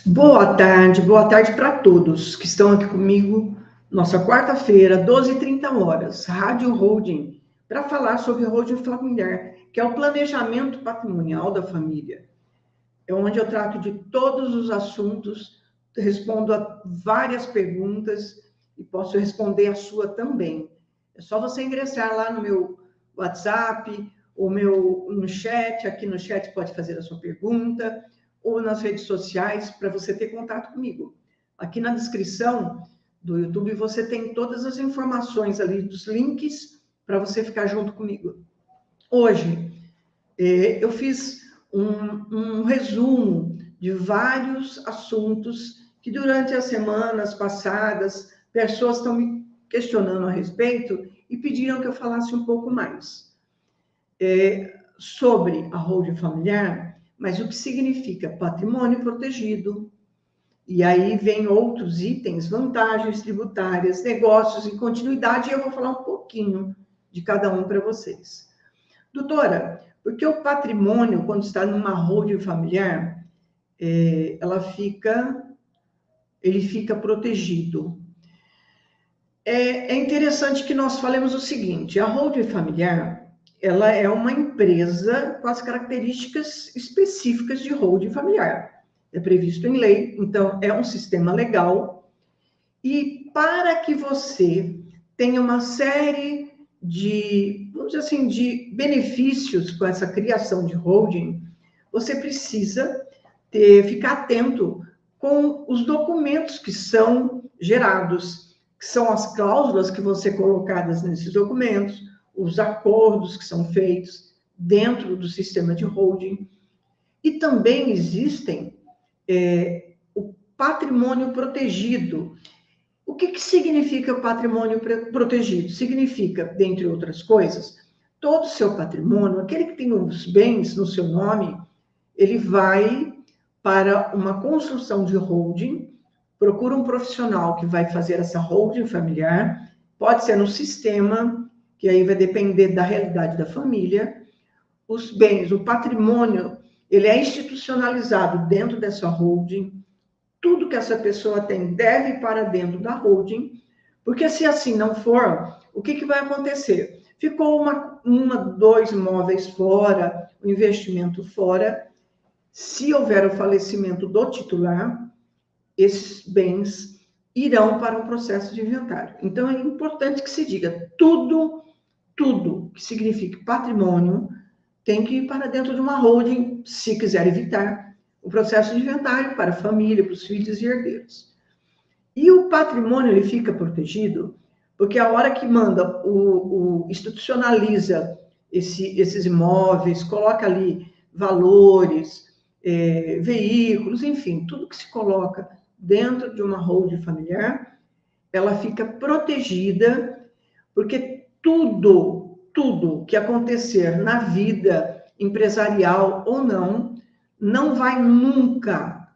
Boa tarde para todos que estão aqui comigo, nossa quarta-feira, 12h30, Rádio Holding, para falar sobre holding familiar, que é o planejamento patrimonial da família. É onde eu trato de todos os assuntos, respondo a várias perguntas e posso responder a sua também. É só você ingressar lá no meu WhatsApp, ou no chat, aqui no chat pode fazer a sua pergunta, ou nas redes sociais, para você ter contato comigo. Aqui na descrição do YouTube você tem todas as informações ali, dos links, para você ficar junto comigo. Hoje, eu fiz um resumo de vários assuntos que durante as semanas passadas, pessoas estão me questionando a respeito e pediram que eu falasse um pouco mais sobre a holding familiar, mas o que significa patrimônio protegido, e aí vem outros itens, vantagens tributárias, negócios em continuidade, e eu vou falar um pouquinho de cada um para vocês. Doutora, porque o patrimônio, quando está numa holding familiar, ele fica protegido. É interessante que nós falemos o seguinte: a holding familiar, ela é uma empresa com as características específicas de holding familiar. É previsto em lei, então é um sistema legal. E para que você tenha uma série de, vamos dizer assim, de benefícios com essa criação de holding, você precisa ficar atento com os documentos que são gerados, que são as cláusulas que vão ser colocadas nesses documentos, os acordos que são feitos dentro do sistema de holding. E também existem o patrimônio protegido. O que significa o patrimônio protegido? Significa, dentre outras coisas, todo o seu patrimônio, aquele que tem os bens no seu nome, ele vai para uma construção de holding, procura um profissional que vai fazer essa holding familiar, pode ser no sistema, que aí vai depender da realidade da família. Os bens, o patrimônio, ele é institucionalizado dentro dessa holding. Tudo que essa pessoa tem deve ir para dentro da holding, porque se assim não for, o que vai acontecer? Ficou dois imóveis fora, o investimento fora. Se houver o falecimento do titular, esses bens irão para um processo de inventário. Então, é importante que se diga, tudo que signifique patrimônio tem que ir para dentro de uma holding, se quiser evitar o processo de inventário para a família, para os filhos e herdeiros. E o patrimônio, ele fica protegido, porque a hora que manda, institucionaliza esses imóveis, coloca ali valores, veículos, enfim, tudo que se coloca dentro de uma holding familiar, ela fica protegida, porque tudo que acontecer na vida empresarial ou não vai nunca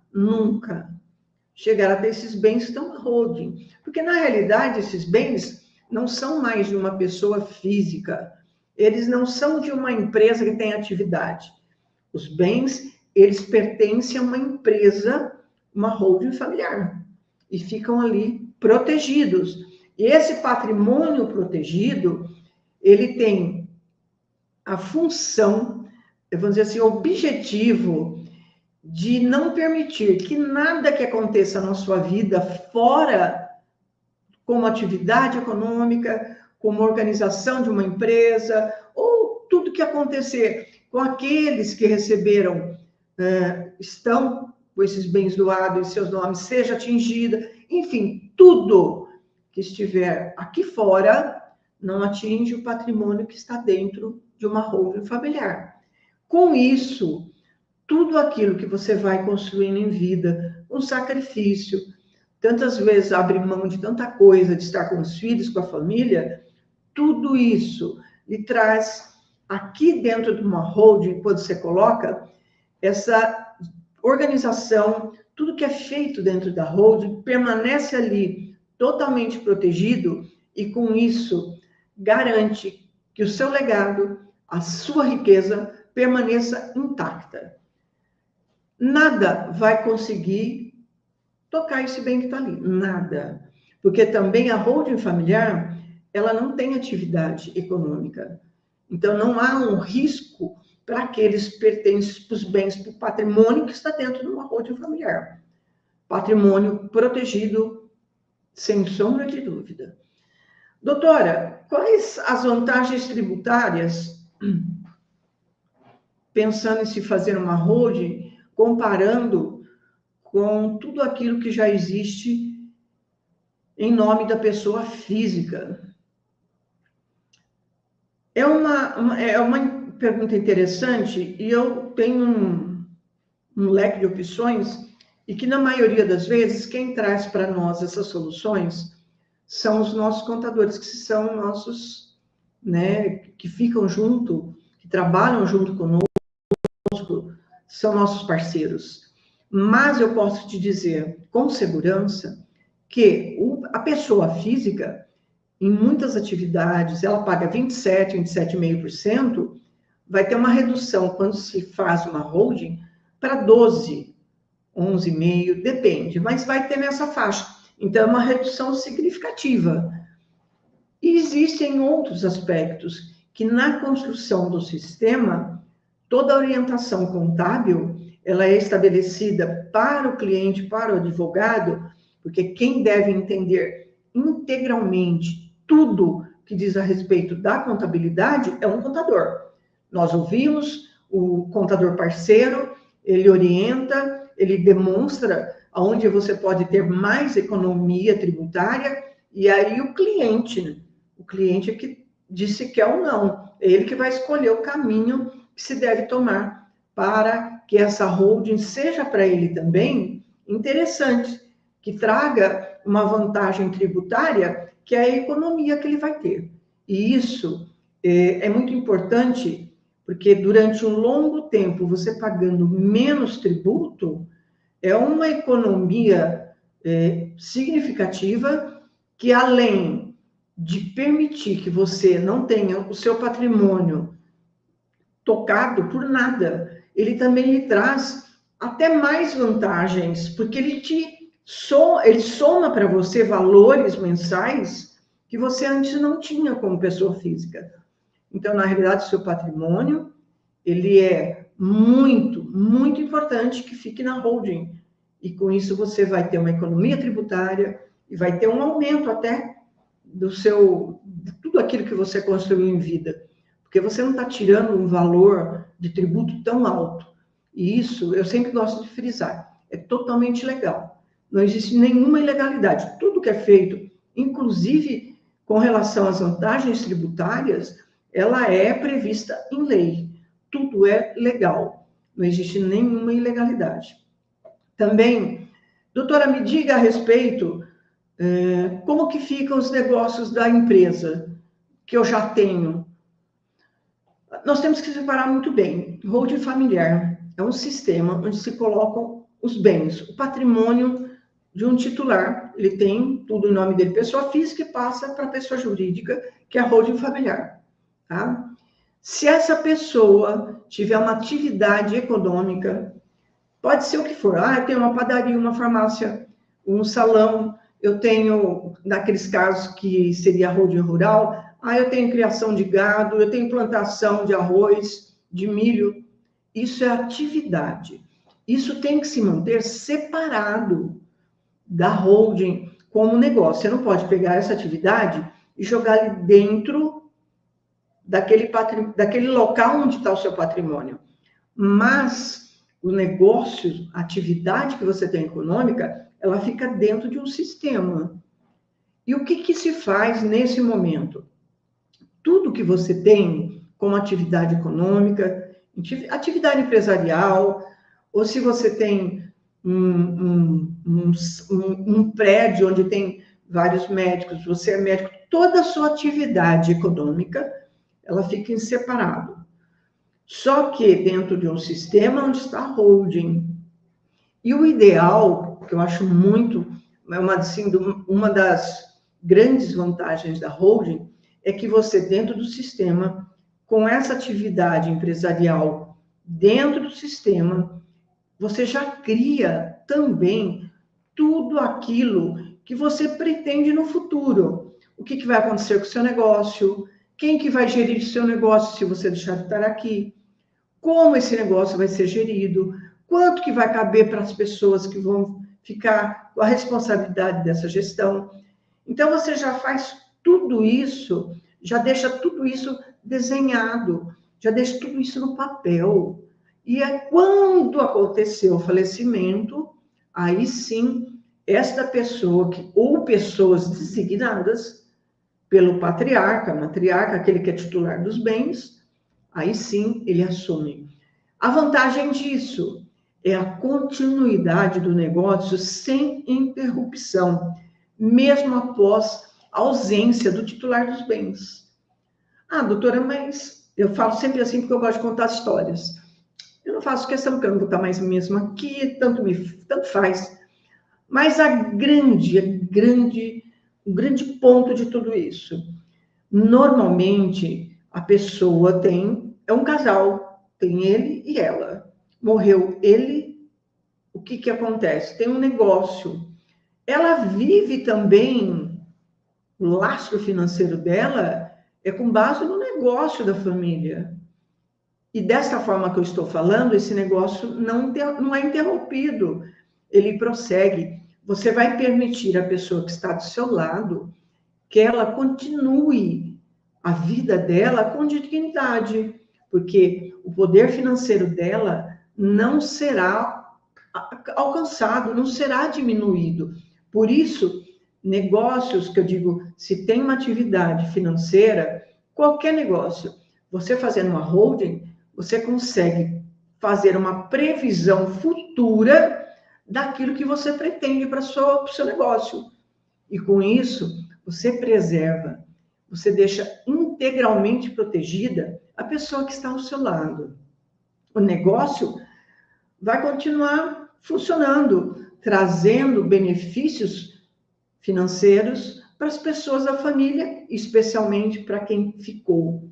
chegar até esses bens que estão na holding. Porque, na realidade, esses bens não são mais de uma pessoa física, eles não são de uma empresa que tem atividade. Os bens, eles pertencem a uma empresa, uma holding familiar, e ficam ali protegidos. E esse patrimônio protegido, ele tem a função, vamos dizer assim, objetivo de não permitir que nada que aconteça na sua vida fora, como atividade econômica, como organização de uma empresa, ou tudo que acontecer com aqueles que receberam, estão com esses bens doados em seus nomes, seja atingida, enfim, tudo que estiver aqui fora não atinge o patrimônio que está dentro de uma holding familiar. Com isso, tudo aquilo que você vai construindo em vida, um sacrifício, tantas vezes abrir mão de tanta coisa, de estar com os filhos, com a família, tudo isso lhe traz aqui dentro de uma holding, quando você coloca essa organização, tudo que é feito dentro da holding permanece ali totalmente protegido e com isso garante que o seu legado, a sua riqueza permaneça intacta. Nada vai conseguir tocar esse bem que está ali. Nada. Porque também a holding familiar, ela não tem atividade econômica. Então, não há um risco para aqueles pertences para os bens, para o patrimônio que está dentro de uma holding familiar. Patrimônio protegido, sem sombra de dúvida. Doutora, quais as vantagens tributárias, pensando em se fazer uma holding, comparando com tudo aquilo que já existe em nome da pessoa física? É uma pergunta interessante e eu tenho um leque de opções e que, na maioria das vezes, quem traz para nós essas soluções são os nossos contadores, que são nossos, né, que ficam junto, que trabalham junto conosco, são nossos parceiros. Mas eu posso te dizer com segurança que a pessoa física, em muitas atividades, ela paga 27,5%, vai ter uma redução quando se faz uma holding para 12, 11,5%, depende, mas vai ter nessa faixa. Então, é uma redução significativa. E existem outros aspectos que, na construção do sistema, toda a orientação contábil, ela é estabelecida para o cliente, para o advogado, porque quem deve entender integralmente tudo que diz a respeito da contabilidade é um contador. Nós ouvimos o contador parceiro, ele orienta, ele demonstra aonde você pode ter mais economia tributária, e aí o cliente é que disse que é ou não, é ele que vai escolher o caminho que se deve tomar para que essa holding seja para ele também interessante, que traga uma vantagem tributária, que é a economia que ele vai ter. E isso é muito importante, porque durante um longo tempo, você pagando menos tributo, é uma economia significativa que, além de permitir que você não tenha o seu patrimônio tocado por nada, ele também lhe traz até mais vantagens, porque ele soma para você valores mensais que você antes não tinha como pessoa física. Então, na realidade, o seu patrimônio, ele é muito, muito importante que fique na holding. E com isso você vai ter uma economia tributária e vai ter um aumento até de tudo aquilo que você construiu em vida. Porque você não está tirando um valor de tributo tão alto. E isso, eu sempre gosto de frisar, é totalmente legal. Não existe nenhuma ilegalidade. Tudo que é feito, inclusive com relação às vantagens tributárias, ela é prevista em lei. Tudo é legal. Não existe nenhuma ilegalidade. Também, doutora, me diga a respeito como que ficam os negócios da empresa que eu já tenho. Nós temos que separar muito bem. Holding familiar é um sistema onde se colocam os bens, o patrimônio de um titular. Ele tem tudo em nome dele, pessoa física, e passa para a pessoa jurídica, que é a holding familiar. Tá? Se essa pessoa tiver uma atividade econômica, pode ser o que for. Eu tenho uma padaria, uma farmácia, um salão. Eu tenho, naqueles casos que seria holding rural, eu tenho criação de gado, eu tenho plantação de arroz, de milho. Isso é atividade. Isso tem que se manter separado da holding como negócio. Você não pode pegar essa atividade e jogar ali dentro daquele local onde está o seu patrimônio. Mas o negócio, a atividade que você tem econômica, ela fica dentro de um sistema. E o que se faz nesse momento? Tudo que você tem como atividade econômica, atividade empresarial, ou se você tem um prédio onde tem vários médicos, você é médico, toda a sua atividade econômica, ela fica em separado. Só que dentro de um sistema onde está a holding. E o ideal, que eu acho muito, uma das grandes vantagens da holding, é que você, dentro do sistema, com essa atividade empresarial dentro do sistema, você já cria também tudo aquilo que você pretende no futuro. O que vai acontecer com o seu negócio? Quem que vai gerir o seu negócio se você deixar de estar aqui? Como esse negócio vai ser gerido? Quanto que vai caber para as pessoas que vão ficar com a responsabilidade dessa gestão? Então, você já faz tudo isso, já deixa tudo isso desenhado, já deixa tudo isso no papel. E é quando aconteceu o falecimento, aí sim, esta pessoa, ou pessoas designadas pelo patriarca, matriarca, aquele que é titular dos bens, aí sim ele assume. A vantagem disso é a continuidade do negócio sem interrupção, mesmo após a ausência do titular dos bens. Ah, doutora, mas eu falo sempre assim porque eu gosto de contar histórias. Eu não faço questão porque eu não vou estar mais mesmo aqui, tanto faz. Mas o grande ponto de tudo isso, normalmente a pessoa é um casal, tem ele e ela. Morreu ele, o que acontece? Tem um negócio. Ela vive também, o lastro financeiro dela é com base no negócio da família. E dessa forma que eu estou falando, esse negócio não é interrompido, ele prossegue. Você vai permitir à pessoa que está do seu lado que ela continue a vida dela com dignidade, porque o poder financeiro dela não será alcançado, não será diminuído. Por isso, negócios que eu digo, se tem uma atividade financeira, qualquer negócio, você fazendo uma holding, você consegue fazer uma previsão futura daquilo que você pretende para o seu negócio. E com isso, você preserva, você deixa integralmente protegida a pessoa que está ao seu lado. O negócio vai continuar funcionando, trazendo benefícios financeiros para as pessoas da família, especialmente para quem ficou.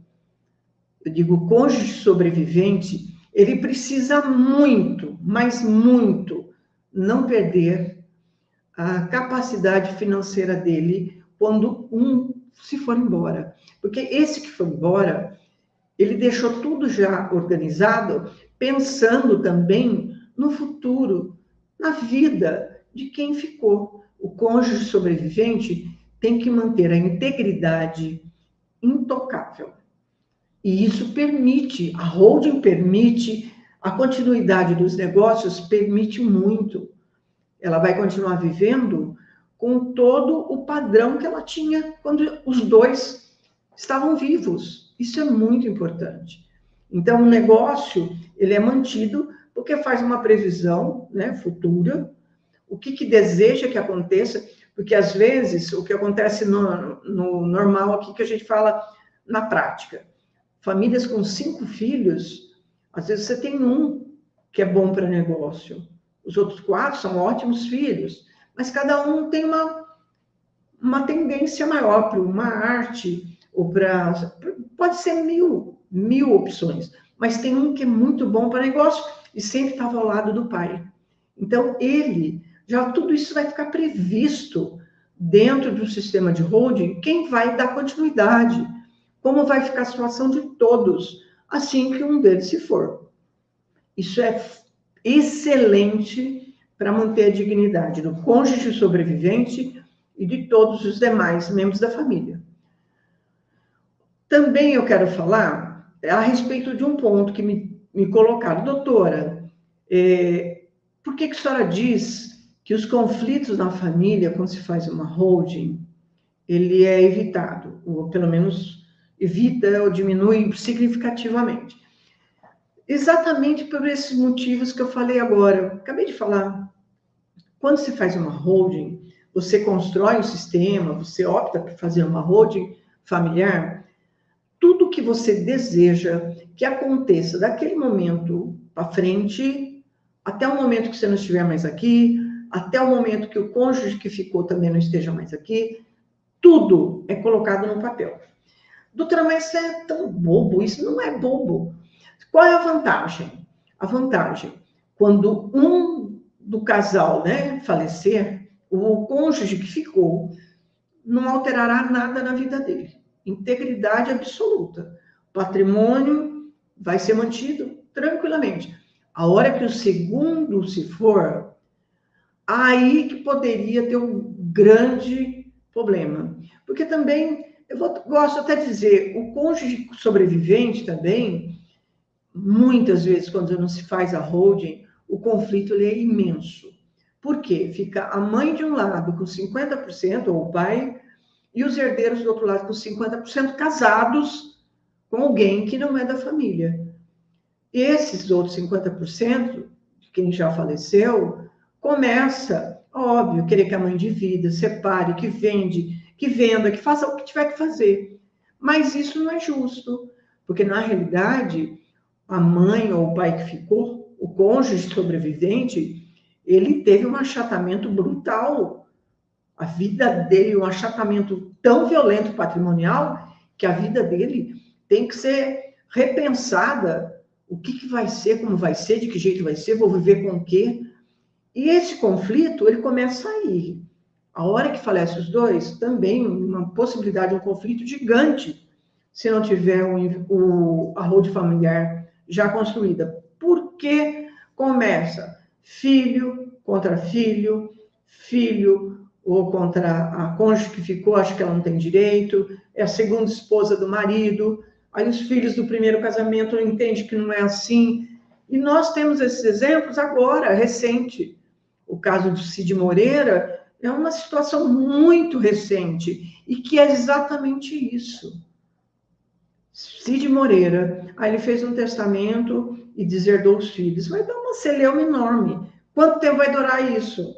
Eu digo, o cônjuge sobrevivente, ele precisa muito, mas muito, não perder a capacidade financeira dele quando um se for embora. Porque esse que foi embora, ele deixou tudo já organizado, pensando também no futuro, na vida de quem ficou. O cônjuge sobrevivente tem que manter a integridade intocável. E isso permite, a holding permite, a continuidade dos negócios permite muito. Ela vai continuar vivendo com todo o padrão que ela tinha quando os dois estavam vivos. Isso é muito importante. Então, o negócio, ele é mantido porque faz uma previsão, né, futura, o que deseja que aconteça, porque às vezes o que acontece no normal aqui, que a gente fala na prática, famílias com 5 filhos, às vezes você tem um que é bom para negócio, os outros 4 são ótimos filhos, mas cada um tem uma tendência maior para uma arte, ou pode ser mil opções, mas tem um que é muito bom para negócio e sempre estava ao lado do pai. Então, tudo isso vai ficar previsto dentro do sistema de holding, quem vai dar continuidade, como vai ficar a situação de todos, assim que um deles se for. Isso é excelente para manter a dignidade do cônjuge sobrevivente e de todos os demais membros da família. Também eu quero falar a respeito de um ponto que me colocaram, doutora, por que a senhora diz que os conflitos na família, quando se faz uma holding, ele é evitado, ou pelo menos evita ou diminui significativamente? Exatamente por esses motivos que eu falei agora. Acabei de falar. Quando se faz uma holding, você constrói um sistema, você opta por fazer uma holding familiar, tudo que você deseja que aconteça daquele momento para frente, até o momento que você não estiver mais aqui, até o momento que o cônjuge que ficou também não esteja mais aqui, tudo é colocado no papel. Doutora, mas isso é tão bobo, isso não é bobo. Qual é a vantagem? A vantagem, quando um do casal, né, falecer, o cônjuge que ficou não alterará nada na vida dele. Integridade absoluta. Patrimônio vai ser mantido tranquilamente. A hora que o segundo se for, aí que poderia ter um grande problema. Porque também, gosto até de dizer, o cônjuge sobrevivente também, muitas vezes, quando não se faz a holding, o conflito ele é imenso. Por quê? Fica a mãe de um lado com 50%, ou o pai, e os herdeiros do outro lado com 50% casados com alguém que não é da família. Esses outros 50%, de quem já faleceu, começa, óbvio, querer que a mãe divida, separe, que venda, que faça o que tiver que fazer. Mas isso não é justo, porque na realidade, a mãe ou o pai que ficou, o cônjuge sobrevivente, ele teve um achatamento brutal. A vida dele, um achatamento tão violento patrimonial, que a vida dele tem que ser repensada. O que vai ser, como vai ser, de que jeito vai ser, vou viver com o quê? E esse conflito, ele começa aí. A hora que falece os dois, também uma possibilidade de um conflito gigante, se não tiver a holding familiar já construída. Porque começa filho contra filho, filho ou contra a cônjuge que ficou, acha que ela não tem direito, é a segunda esposa do marido, aí os filhos do primeiro casamento não entendem que não é assim. E nós temos esses exemplos agora, recente. O caso do Cid Moreira é uma situação muito recente e que é exatamente isso. Cid Moreira, aí ele fez um testamento e deserdou os filhos. Vai dar uma celeuma enorme. Quanto tempo vai durar isso?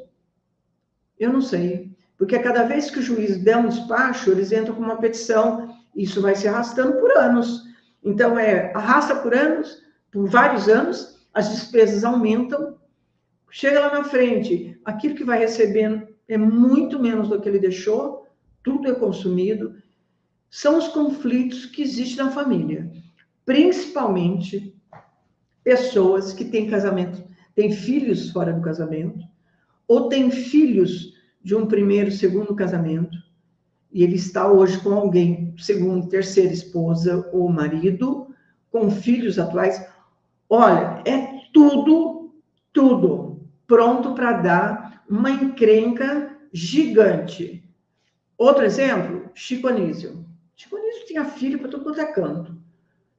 Eu não sei. Porque cada vez que o juiz der um despacho, eles entram com uma petição. Isso vai se arrastando por anos. Então, arrasta por anos, por vários anos, as despesas aumentam. Chega lá na frente, aquilo que vai recebendo é muito menos do que ele deixou, tudo é consumido. São os conflitos que existem na família. Principalmente pessoas que têm casamento, têm filhos fora do casamento, ou têm filhos de um primeiro, segundo casamento, e ele está hoje com alguém, segundo, terceira esposa ou marido, com filhos atuais. Olha, é tudo pronto para dar uma encrenca gigante. Outro exemplo, Chico Anísio. Chico Anísio tinha filho para todo quanto é canto.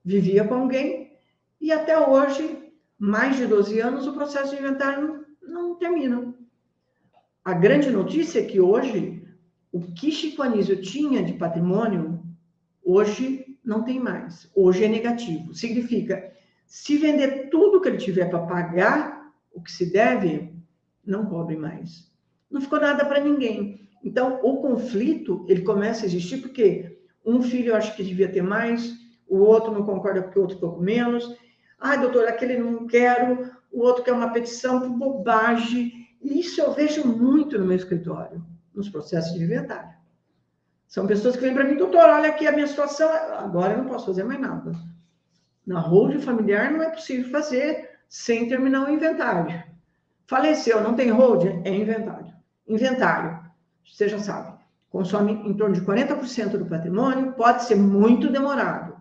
Vivia com alguém e até hoje, mais de 12 anos, o processo de inventário não termina. A grande notícia é que hoje, o que Chico Anísio tinha de patrimônio, hoje não tem mais. Hoje é negativo. Significa, se vender tudo que ele tiver para pagar o que se deve, não cobre mais. Não ficou nada para ninguém. Então, o conflito, ele começa a existir porque um filho acha que devia ter mais, o outro não concorda porque o outro ficou com menos. Ah, doutor, aquele não quero, o outro quer uma petição por bobagem. Isso eu vejo muito no meu escritório, nos processos de inventário. São pessoas que vêm para mim, doutor, olha aqui a minha situação, agora eu não posso fazer mais nada. Na holding familiar não é possível fazer sem terminar o inventário. Faleceu, não tem holding? É inventário. Inventário, você já sabe, consome em torno de 40% do patrimônio, pode ser muito demorado.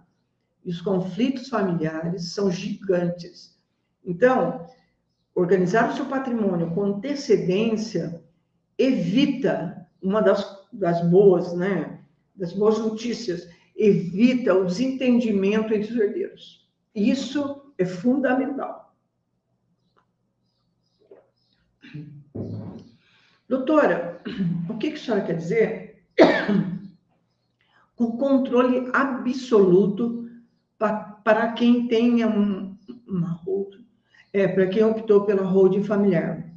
E os conflitos familiares são gigantes. Então, organizar o seu patrimônio com antecedência evita uma das boas, né, das boas notícias, evita o desentendimento entre os herdeiros. Isso é fundamental. Doutora, o que a senhora quer dizer com controle absoluto para quem tenha uma holding, para quem optou pela holding familiar?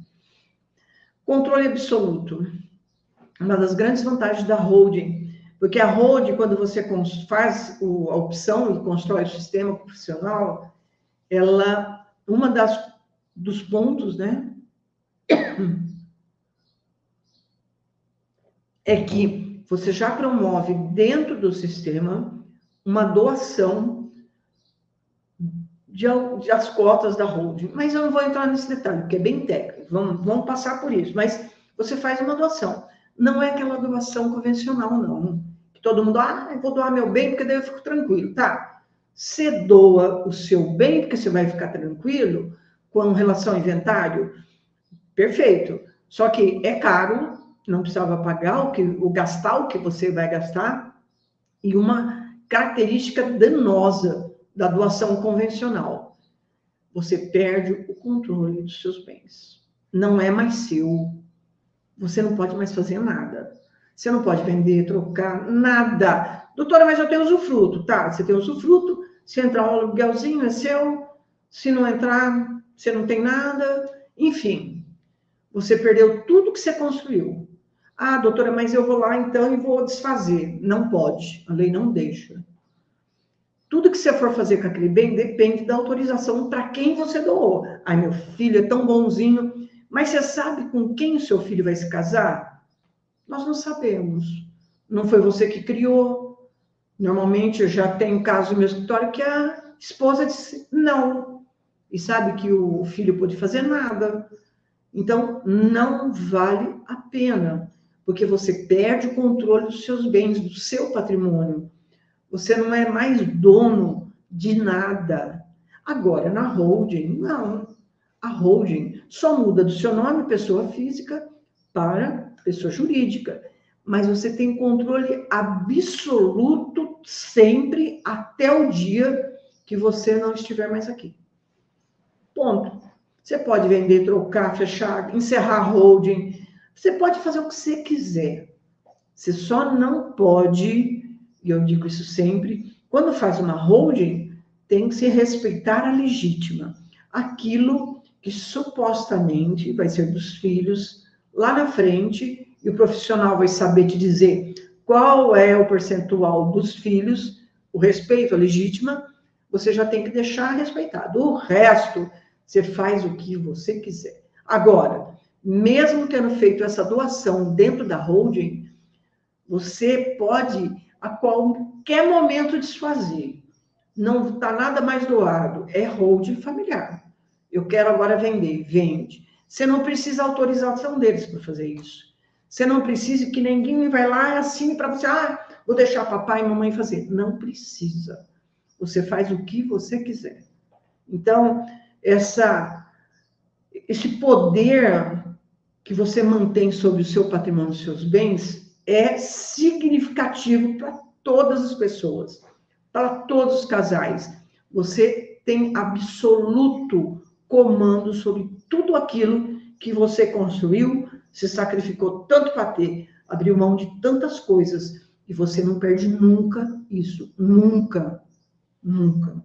Controle absoluto. Uma das grandes vantagens da holding, porque a holding, quando você faz a opção e constrói o sistema profissional, dos pontos, né, é que você já promove dentro do sistema uma doação as cotas da holding. Mas eu não vou entrar nesse detalhe, porque é bem técnico. Vamos passar por isso. Mas você faz uma doação. Não é aquela doação convencional, não. Que todo mundo, eu vou doar meu bem, porque daí eu fico tranquilo. Tá, você doa o seu bem, porque você vai ficar tranquilo com relação ao inventário. Perfeito. Só que é caro, não precisava pagar gastar o que você vai gastar. E uma característica danosa da doação convencional: você perde o controle dos seus bens. Não é mais seu. Você não pode mais fazer nada. Você não pode vender, trocar, nada. Doutora, mas eu tenho usufruto. Tá, você tem usufruto. Se entrar um aluguelzinho, é seu. Se não entrar, você não tem nada. Enfim, você perdeu tudo que você construiu. Ah, doutora, mas eu vou lá então e vou desfazer. Não pode. A lei não deixa. Tudo que você for fazer com aquele bem depende da autorização para quem você doou. Ai, meu filho é tão bonzinho. Mas você sabe com quem o seu filho vai se casar? Nós não sabemos. Não foi você que criou. Normalmente, eu já tenho caso no meu escritório que a esposa disse não. E sabe que o filho pode fazer nada. Então, não vale a pena, porque você perde o controle dos seus bens, do seu patrimônio. Você não é mais dono de nada. Agora, na holding, não. A holding só muda do seu nome, pessoa física, para pessoa jurídica. Mas você tem controle absoluto sempre até o dia que você não estiver mais aqui. Ponto. Você pode vender, trocar, fechar, encerrar a holding. Você pode fazer o que você quiser. Você só não pode, e eu digo isso sempre, quando faz uma holding, tem que se respeitar a legítima. Aquilo que supostamente vai ser dos filhos lá na frente, e o profissional vai saber te dizer qual é o percentual dos filhos, o respeito à legítima, você já tem que deixar respeitado. O resto, você faz o que você quiser. Agora, mesmo tendo feito essa doação dentro da holding, você pode, a qualquer momento, desfazer. Não está nada mais doado. É holding familiar. Eu quero agora vender. Vende. Você não precisa autorização deles para fazer isso. Você não precisa que ninguém vai lá e assine para você. Vou deixar papai e mamãe fazer. Não precisa. Você faz o que você quiser. Então, esse poder que você mantém sobre o seu patrimônio, os seus bens, é significativo para todas as pessoas, para todos os casais. Você tem absoluto comando sobre tudo aquilo que você construiu, se sacrificou tanto para ter, abriu mão de tantas coisas, e você não perde nunca isso. Nunca. Nunca.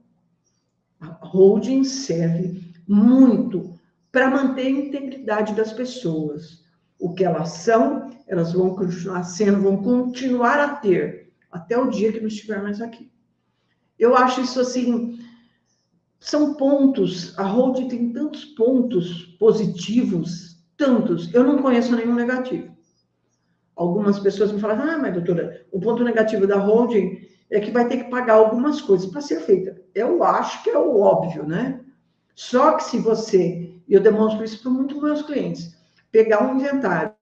A holding serve muito para manter a integridade das pessoas. O que elas são, elas vão continuar sendo, vão continuar a ter, até o dia que não estiver mais aqui. Eu acho isso assim, são pontos, a holding tem tantos pontos positivos, tantos, eu não conheço nenhum negativo. Algumas pessoas me falam, mas doutora, o ponto negativo da holding é que vai ter que pagar algumas coisas para ser feita. Eu acho que é o óbvio, né? Só que se você, e eu demonstro isso para muitos dos meus clientes, pegar um inventário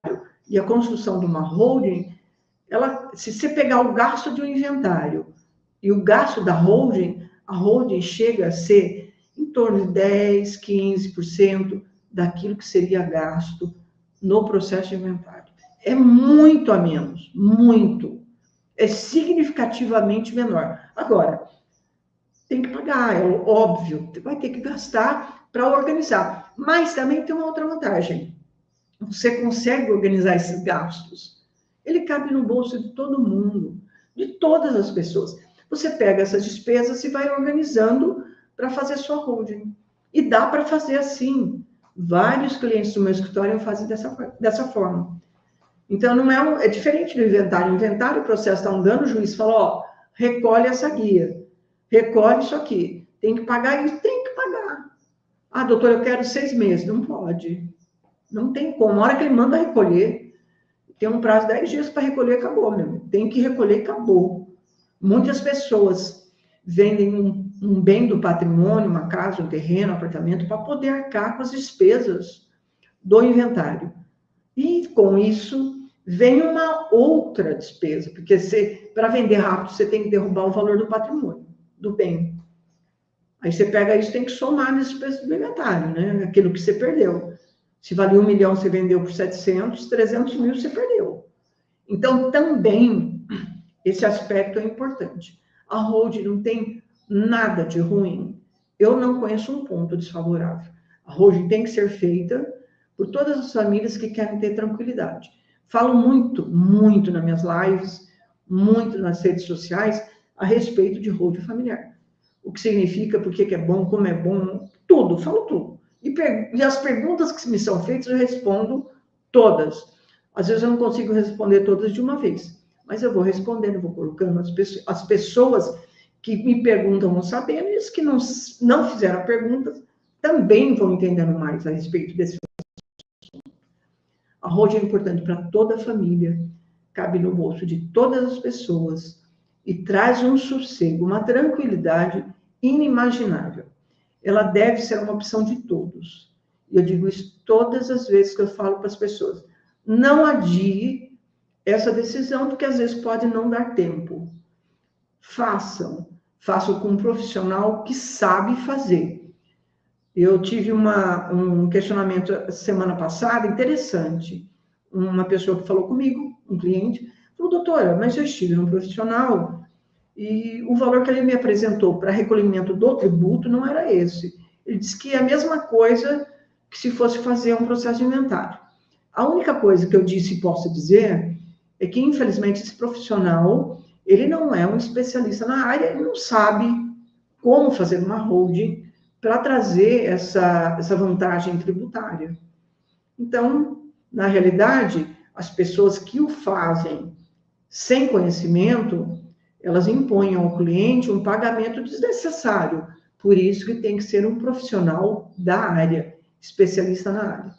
e a construção de uma holding, se você pegar o gasto de um inventário e o gasto da holding, a holding chega a ser em torno de 10%, 15% daquilo que seria gasto no processo de inventário. É muito a menos, muito. É significativamente menor. Agora, tem que pagar, é óbvio, vai ter que gastar para organizar. Mas também tem uma outra vantagem. Você consegue organizar esses gastos. Ele cabe no bolso de todo mundo, de todas as pessoas. Você pega essas despesas e vai organizando para fazer sua holding. E dá para fazer assim. Vários clientes do meu escritório fazem dessa forma. Então, não é diferente do inventário. O inventário, o processo está andando, o juiz fala, recolhe essa guia, recolhe isso aqui, tem que pagar isso, tem que pagar. Doutor, eu quero 6 meses. Não pode. Não tem como. Na hora que ele manda recolher, tem um prazo de 10 dias para recolher, acabou, meu. Tem que recolher, acabou. Muitas pessoas vendem um um bem do patrimônio, uma casa, um terreno, um apartamento, para poder arcar com as despesas do inventário. E com isso vem uma outra despesa, porque para vender rápido você tem que derrubar o valor do patrimônio, do bem. Aí você pega isso, tem que somar nesse preço do inventário, né? Aquilo que você perdeu. Se valia 1 milhão, você vendeu por 700, 300 mil você perdeu. Então, também, esse aspecto é importante. A holding não tem nada de ruim. Eu não conheço um ponto desfavorável. A holding tem que ser feita por todas as famílias que querem ter tranquilidade. Falo muito, muito nas minhas lives, muito nas redes sociais, a respeito de holding familiar. O que significa, por que é bom, como é bom, tudo, falo tudo. E as perguntas que me são feitas, eu respondo todas. Às vezes eu não consigo responder todas de uma vez, mas eu vou respondendo, vou colocando as pessoas que me perguntam vão sabendo, e as que não fizeram perguntas também vão entendendo mais a respeito desse assunto. A holding é importante para toda a família, cabe no bolso de todas as pessoas e traz um sossego, uma tranquilidade inimaginável. Ela deve ser uma opção de todos. E eu digo isso todas as vezes que eu falo para as pessoas. Não adie essa decisão, porque às vezes pode não dar tempo. Façam com um profissional que sabe fazer. Eu tive um questionamento semana passada, interessante. Uma pessoa que falou comigo, um cliente, falou, doutora, mas eu estive num profissional e o valor que ele me apresentou para recolhimento do tributo não era esse. Ele disse que é a mesma coisa que se fosse fazer um processo de inventário. A única coisa que eu disse e posso dizer é que, infelizmente, esse profissional, ele não é um especialista na área, ele não sabe como fazer uma holding para trazer essa vantagem tributária. Então, na realidade, as pessoas que o fazem sem conhecimento, elas impõem ao cliente um pagamento desnecessário. Por isso que tem que ser um profissional da área, especialista na área.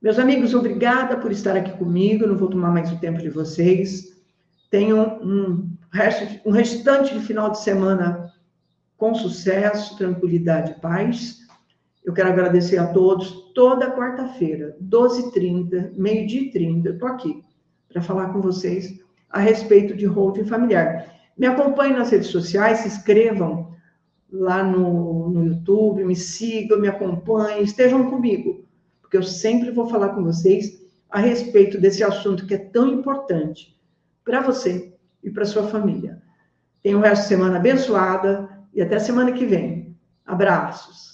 Meus amigos, obrigada por estar aqui comigo. Não vou tomar mais o tempo de vocês. Tenham um restante de final de semana com sucesso, tranquilidade e paz. Eu quero agradecer a todos. Toda quarta-feira, 12h30, 12h30, eu estou aqui para falar com vocês a respeito de holding familiar. Me acompanhem nas redes sociais, se inscrevam lá no YouTube, me sigam, me acompanhem, estejam comigo, porque eu sempre vou falar com vocês a respeito desse assunto que é tão importante para você e para sua família. Tenha um resto de semana abençoada e até semana que vem. Abraços.